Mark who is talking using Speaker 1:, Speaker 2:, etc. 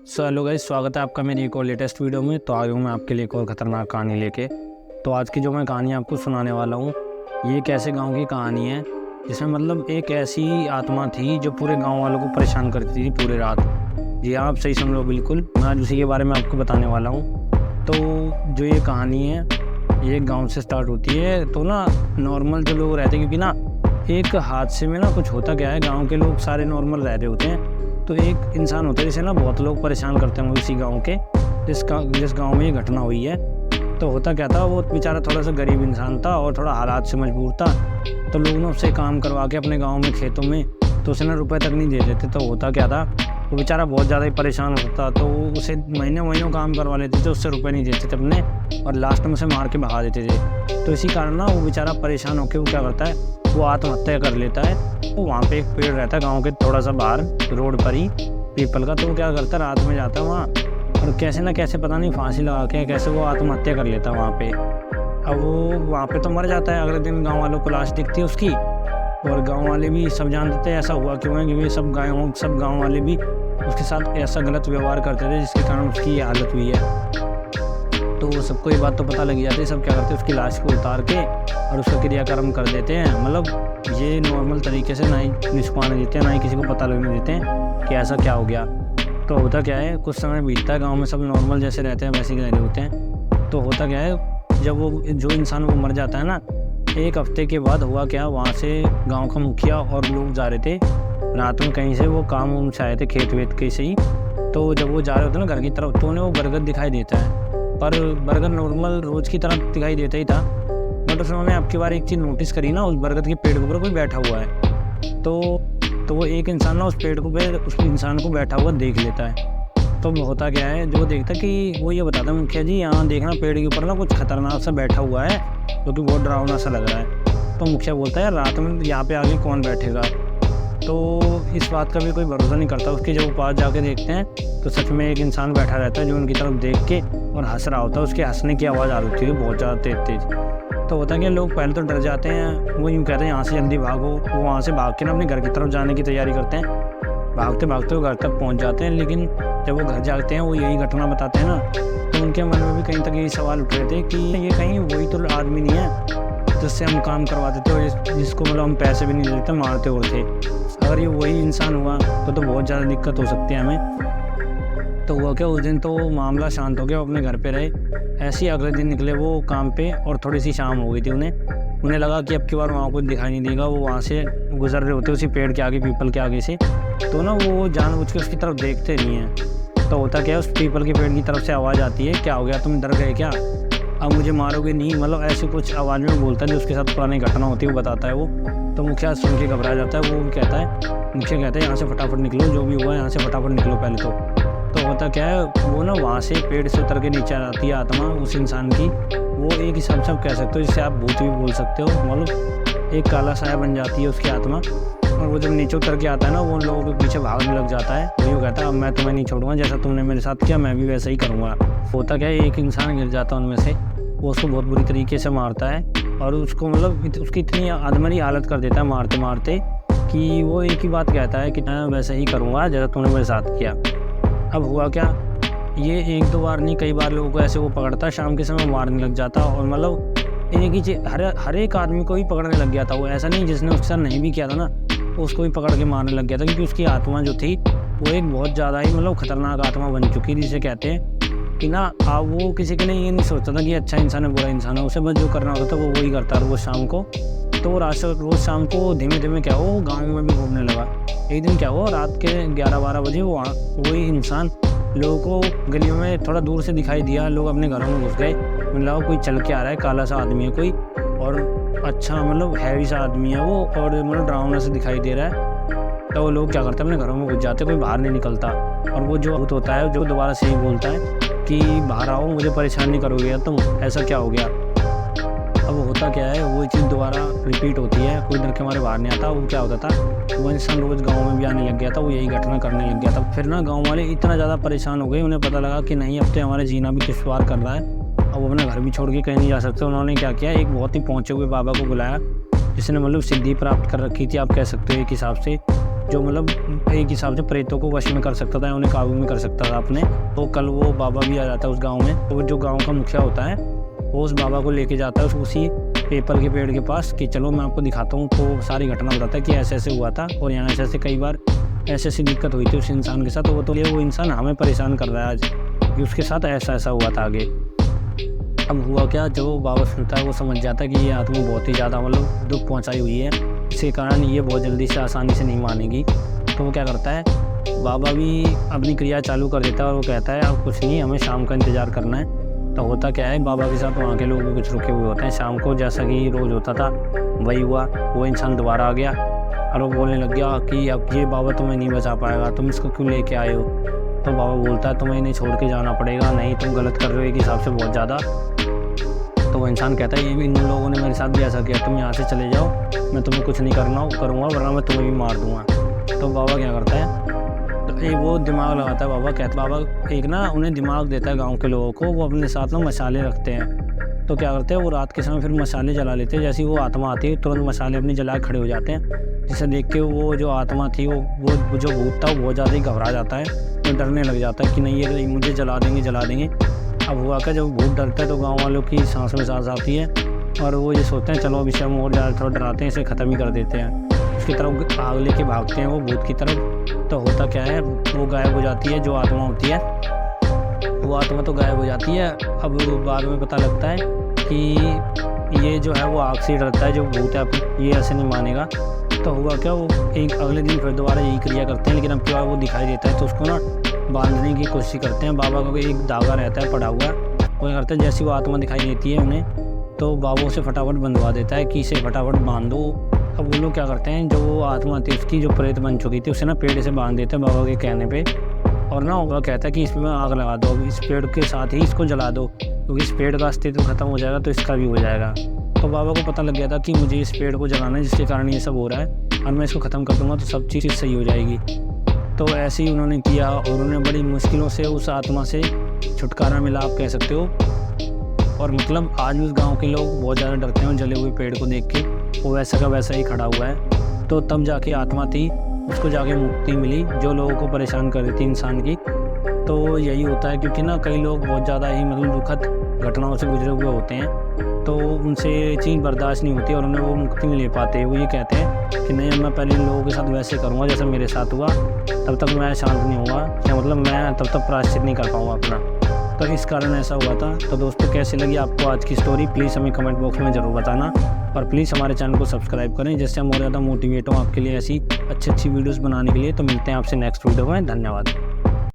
Speaker 1: Hello guys, स्वागत है आपका मेरी एक और लेटेस्ट वीडियो में। तो आगे हूँ मैं आपके लिए एक और ख़तरनाक कहानी लेके। तो आज की जो मैं कहानी आपको सुनाने वाला हूँ, ये एक ऐसे गांव की कहानी है जिसमें मतलब एक ऐसी आत्मा थी जो पूरे गांव वालों को परेशान करती थी पूरी रात। जी हाँ, आप सही समझ लो, बिल्कुल मैं आज उसी के बारे में आपको बताने वाला हूँ। तो जो ये कहानी है ये गाँव से स्टार्ट होती है। तो ना नॉर्मल जो लोग रहते हैं, क्योंकि ना एक हादसे में ना कुछ होता क्या है, गाँव के लोग सारे नॉर्मल रह रहे होते हैं। तो एक इंसान होता है जिसे ना बहुत लोग परेशान करते हैं उसी गांव के, जिस गांव में ये घटना हुई है। तो होता क्या था, वो बेचारा थोड़ा सा गरीब इंसान था और थोड़ा हालात से मजबूर था। तो लोग ना उससे काम करवा के अपने गांव में खेतों में तो उसे ना रुपए तक नहीं दे देते। तो होता क्या था, वो बेचारा बहुत ज़्यादा ही परेशान होता। तो उसे महीने महीनों काम करवा लेते थे, उससे रुपए नहीं देते थे अपने, और लास्ट में उसे मार के भगा देते थे। तो इसी कारण ना वो बेचारा परेशान होकर वो क्या करता है, वो आत्महत्या कर लेता है। तो वहाँ पे एक पेड़ रहता है गांव के थोड़ा सा बाहर रोड पर ही, पीपल का। तो वो क्या करता है, रात में जाता है वहाँ और कैसे ना कैसे पता नहीं फांसी लगा के कैसे वो आत्महत्या कर लेता है वहाँ पे। अब वो वहाँ पे तो मर जाता है। अगले दिन गांव वालों को लाश दिखती है उसकी, और गांव वाले भी सब जान देते हैं ऐसा हुआ क्यों है, क्योंकि सब गाँव वाले भी उसके साथ ऐसा गलत व्यवहार करते थे जिसके कारण उसकी ये हालत हुई है। तो सबको ये बात तो पता लग जाती है। सब क्या करते हैं, उसकी लाश को उतार के और उसका क्रियाक्रम कर देते हैं। मतलब ये नॉर्मल तरीके से ना ही पुलिस को आने देते हैं, ना ही किसी को पता लगने देते हैं कि ऐसा क्या हो गया। तो होता क्या है, कुछ समय बीतता है, गांव में सब नॉर्मल जैसे रहते हैं वैसे ही रह रहे होते हैं। तो होता क्या है, जब वो जो इंसान वो मर जाता है ना, एक हफ्ते के बाद हुआ क्या, वहाँ से गाँव का मुखिया और लोग जा रहे थे रात में कहीं से, वो काम उम से आए थे खेत वेत के से ही। तो जब वो जा रहे होते ना घर की तरफ, तो उन्हें वो बरगद दिखाई देता है। पर बरगद नॉर्मल रोज़ की तरह दिखाई देता ही था, बट उसने अब की बार एक चीज़ नोटिस करी ना, उस बरगद के पेड़ के ऊपर कोई बैठा हुआ है। तो वो एक इंसान ना उस पेड़ को पे उस इंसान को बैठा हुआ देख लेता है। तो होता क्या है, जो देखता कि वो ये बताता है, मुखिया जी यहाँ देखना पेड़ के ऊपर ना कुछ खतरनाक सा बैठा हुआ है, जो कि बहुत डरावना सा लग रहा है। तो मुखिया बोलता है, रात में यहाँ पे आगे कौन बैठेगा। तो इस बात का भी कोई भरोसा नहीं करता उसके। जब वो पास जाके देखते हैं तो सच में एक इंसान बैठा रहता है जो उनकी तरफ देख के और हंस रहा होता है। उसके हंसने की आवाज़ आ रही होती है बहुत ज़्यादा तेज तेज। तो होता है कि लोग पहले तो डर जाते हैं, वो यूँ कहते हैं यहाँ से जल्दी भागो। वो वहाँ से भाग के ना अपने घर की तरफ जाने की तैयारी करते हैं। भागते भागते वो घर तक पहुँच जाते हैं, लेकिन जब वो घर जाते हैं वो यही घटना बताते हैं ना, तो उनके मन में भी कहीं तक यही सवाल उठ रहे थे कि ये कहीं वही तो आदमी नहीं है जिससे हम काम करवाते थे और जिसको मतलब हम पैसे भी नहीं देते, मारते और थे। अगर ये वही इंसान हुआ तो बहुत ज़्यादा दिक्कत हो सकती है हमें। तो हुआ क्या, उस दिन तो मामला शांत हो गया, वो अपने घर पे रहे। ऐसे ही अगले दिन निकले वो काम पे, और थोड़ी सी शाम हो गई थी। उन्हें लगा कि अब की बार वहाँ कुछ दिखाई नहीं देगा। वो वहाँ से गुजर रहे होते उसी पेड़ के आगे, पीपल के आगे से। तो ना वो जानबूझ के उसकी तरफ देखते नहीं हैं। तो होता क्या है, उस पीपल के पेड़ की तरफ से आवाज़ आती है, क्या हो गया, तुम डर गए क्या, अब मुझे मारोगे नहीं, मतलब ऐसे कुछ आवाज़ में बोलता है जो उसके साथ पुरानी घटना होती है वो बताता है वो। तो मुखिया सुन के घबरा जाता है। वो कहता है, मुखिया कहता है, यहाँ से फटाफट निकलो, जो भी हुआ है यहाँ से फटाफट निकलो पहले तो होता क्या है, वो ना वहाँ से पेड़ से उतर के नीचे आती है आत्मा उस इंसान की। वो एक हिसाब से आप कह सकते हो, जिसे आप भूत भी बोल सकते हो, मतलब एक काला साया बन जाती है उसकी आत्मा। और वो जब नीचे उतर के आता है ना, वो उन लोगों के पीछे भागने लग जाता है। वो कहता है, अब मैं तुम्हें नहीं छोड़ूंगा, जैसा तुमने मेरे साथ किया मैं भी वैसा ही करूँगा। होता क्या है, एक इंसान गिर जाता है उनमें से, वो उसको बहुत बुरी तरीके से मारता है और उसको मतलब उसकी इतनी आदमरी हालत कर देता है मारते मारते, कि वो एक ही बात कहता है कि मैं वैसा ही करूँगा जैसा तूने मेरे साथ किया। अब हुआ क्या, ये एक दो बार नहीं कई बार लोगों को ऐसे वो पकड़ता, शाम के समय मारने लग जाता। और मतलब एक ही चीज़ हर एक आदमी को ही पकड़ने लग गया था वो। ऐसा नहीं जिसने उसके साथ नहीं भी किया था ना, उसको भी पकड़ के मारने लग गया था, क्योंकि उसकी आत्मा जो थी वो एक बहुत ज़्यादा ही मतलब खतरनाक आत्मा बन चुकी थी, जिसे कहते हैं कि ना वो किसी के लिए ये नहीं सोचता था कि अच्छा इंसान है बुरा इंसान है। उसे बस जो करना होता था वो वही करता रोज़ शाम को। तो वो रोज़ शाम को धीमे धीमे क्या हो, गाँव में भी घूमने लगा। एक दिन क्या हुआ, रात के 11-12 बजे वही इंसान लोगों को गलियों में थोड़ा दूर से दिखाई दिया। लोग अपने घरों में घुस गए, मतलब कोई चल के आ रहा है, काला सा आदमी है कोई, और अच्छा मतलब हैवी सा आदमी है वो, और मतलब डरावना से दिखाई दे रहा है। तो वो लोग क्या करते हैं, अपने घरों में घुस जाते, कोई बाहर नहीं निकलता। और वो जो भूत होता है जो दोबारा से ही बोलता है कि बाहर आओ, मुझे परेशान नहीं करोगे तुम, ऐसा क्या हो गया। अब होता क्या है, वो चीज़ दोबारा रिपीट होती है, कोई डर के मारे बाहर नहीं आता। वो क्या होता था, वो इंसान रोज़ गांव में भी आने लग गया था, वो यही घटना करने लग गया था। फिर ना गांव वाले इतना ज़्यादा परेशान हो गए, उन्हें पता लगा कि नहीं अब तो हमारे जीना भी दुश्वार कर रहा है, अब वो अपना घर भी छोड़ के कहीं नहीं जा सकते। उन्होंने क्या किया, एक बहुत ही पहुँचे हुए बाबा को बुलाया, जिसने मतलब सिद्धि प्राप्त कर रखी थी, आप कह सकते हो एक हिसाब से। जो मतलब एक हिसाब से प्रेतों को वश में कर सकता था, उन्हें काबू में कर सकता था अपने। तो कल वो बाबा भी आ जाता है उस गाँव में। तो जो गाँव का मुखिया होता है वो उस बाबा को लेके जाता है उसी पीपल के पेड़ के पास कि चलो मैं आपको दिखाता हूँ। तो सारी घटना बताता है कि ऐसे ऐसे हुआ था और यहाँ ऐसे ऐसे कई बार ऐसी ऐसी दिक्कत हुई थी उस इंसान के साथ। तो वो इंसान हमें परेशान कर रहा है आज कि उसके साथ ऐसा ऐसा हुआ था आगे। अब हुआ क्या, जो बाबा सुनता है वो समझ जाता है कि ये आत्मा बहुत ही ज़्यादा मतलब दुख पहुँचाई हुई है, इसके कारण ये बहुत जल्दी से आसानी से नहीं मानेगी। तो वो क्या करता है, बाबा भी अपनी क्रिया चालू कर देता है और वो कहता है अब कुछ नहीं, हमें शाम का इंतज़ार करना है। तो होता क्या है, बाबा के साथ वहाँ के लोग भी कुछ रुके हुए होते हैं। शाम को जैसा कि रोज़ होता था वही हुआ, वो इंसान दोबारा आ गया और वो बोलने लग गया कि अब ये बाबा तुम्हें नहीं बचा पाएगा, तुम इसको क्यों लेके आए हो। तो बाबा बोलता है तुम्हें इन्हें छोड़ के जाना पड़ेगा, नहीं तुम गलत कर रहे हो एक हिसाब से बहुत ज़्यादा। तो वो इंसान कहता है ये भी इन लोगों ने मेरे साथ भी ऐसा किया, तुम यहाँ से चले जाओ, मैं तुम्हें कुछ नहीं करूँगा वरना मैं तुम्हें भी मार दूँगा। तो बाबा क्या करता है, तो वो दिमाग लगाता है। बाबा एक ना उन्हें दिमाग देता है गांव के लोगों को। वो अपने साथ ना मसाले रखते हैं। तो क्या करते हैं, वो रात के समय फिर मसाले जला लेते हैं। जैसे ही वो आत्मा आती है तुरंत मसाले अपनी जला खड़े हो जाते हैं, जिसे देख के वो जो आत्मा थी वो जो भूत था वो बहुत ज़्यादा ही घबरा जाता है, तो डरने लग जाता है कि नहीं ये मुझे जला देंगे। अब हुआ क्या, जब भूत डरता है तो गाँव वालों की सांस में सांस आती है और वो ये सोचते हैं चलो अब इसे हम और ज़्यादा थोड़ा डराते हैं, इसे ख़त्म ही कर देते हैं। उसकी तरफ आग लेके भागते हैं वो भूत की तरफ। तो होता क्या है, वो गायब हो जाती है जो आत्मा होती है, वो आत्मा तो गायब हो जाती है। अब बाद में पता लगता है कि ये जो है वो आग से डरता है जो भूत है, ये ऐसे नहीं मानेगा। तो हुआ क्या, वो एक अगले दिन फिर दोबारा यही क्रिया करते हैं, लेकिन अब क्या वो दिखाई देता है तो उसको ना बांधने की कोशिश करते हैं। बाबा का एक धागा रहता है पड़ा हुआ, वो करते हैं जैसी वो आत्मा दिखाई देती है उन्हें तो बाबा उसे फटाफट बंधवा देता है कि इसे फटाफट बांध दो। अब वो लोग क्या करते हैं, जो वो आत्मा थी उसकी जो प्रेत बन चुकी थी उसे ना पेड़ से बांध देते हैं बाबा के कहने पे। और ना वो कहता है कि इसमें आग लगा दो, इस पेड़ के साथ ही इसको जला दो, क्योंकि इस पेड़ का अस्तित्व खत्म हो जाएगा तो इसका भी हो जाएगा। तो बाबा को पता लग गया था कि मुझे इस पेड़ को जलाना है जिसके कारण ये सब हो रहा है, और मैं इसको ख़त्म कर दूँगा तो सब चीज़ सही हो जाएगी। तो ऐसे ही उन्होंने किया और उन्होंने बड़ी मुश्किलों से उस आत्मा से छुटकारा मिला, आप कह सकते हो। और मतलब आज भी उस गाँव के लोग बहुत ज़्यादा डरते हैं जले हुए पेड़ को देख के, वो वैसा का वैसा ही खड़ा हुआ है। तो तब जाके आत्मा थी उसको जाके मुक्ति मिली जो लोगों को परेशान कर रही थी इंसान की। तो यही होता है, क्योंकि ना कई लोग बहुत ज़्यादा ही मतलब दुखद घटनाओं से गुजरे हुए होते हैं, तो उनसे चीज़ बर्दाश्त नहीं होती और उन्हें वो मुक्ति नहीं ले पाते। वो ये कहते हैं कि नहीं, मैं पहले इन लोगों के साथ वैसे करूँगा जैसे मेरे साथ हुआ, तब तक मैं शांत नहीं होऊंगा, या मतलब मैं तब तक प्रायश्चित नहीं कर पाऊँगा अपना। तो इस कारण ऐसा हुआ था। तो दोस्तों कैसी लगी आपको आज की स्टोरी, प्लीज़ हमें कमेंट बॉक्स में ज़रूर बताना, और प्लीज़ हमारे चैनल को सब्सक्राइब करें जिससे हम और ज़्यादा मोटिवेट हों आपके लिए ऐसी अच्छी वीडियोस बनाने के लिए। तो मिलते हैं आपसे नेक्स्ट वीडियो में, धन्यवाद।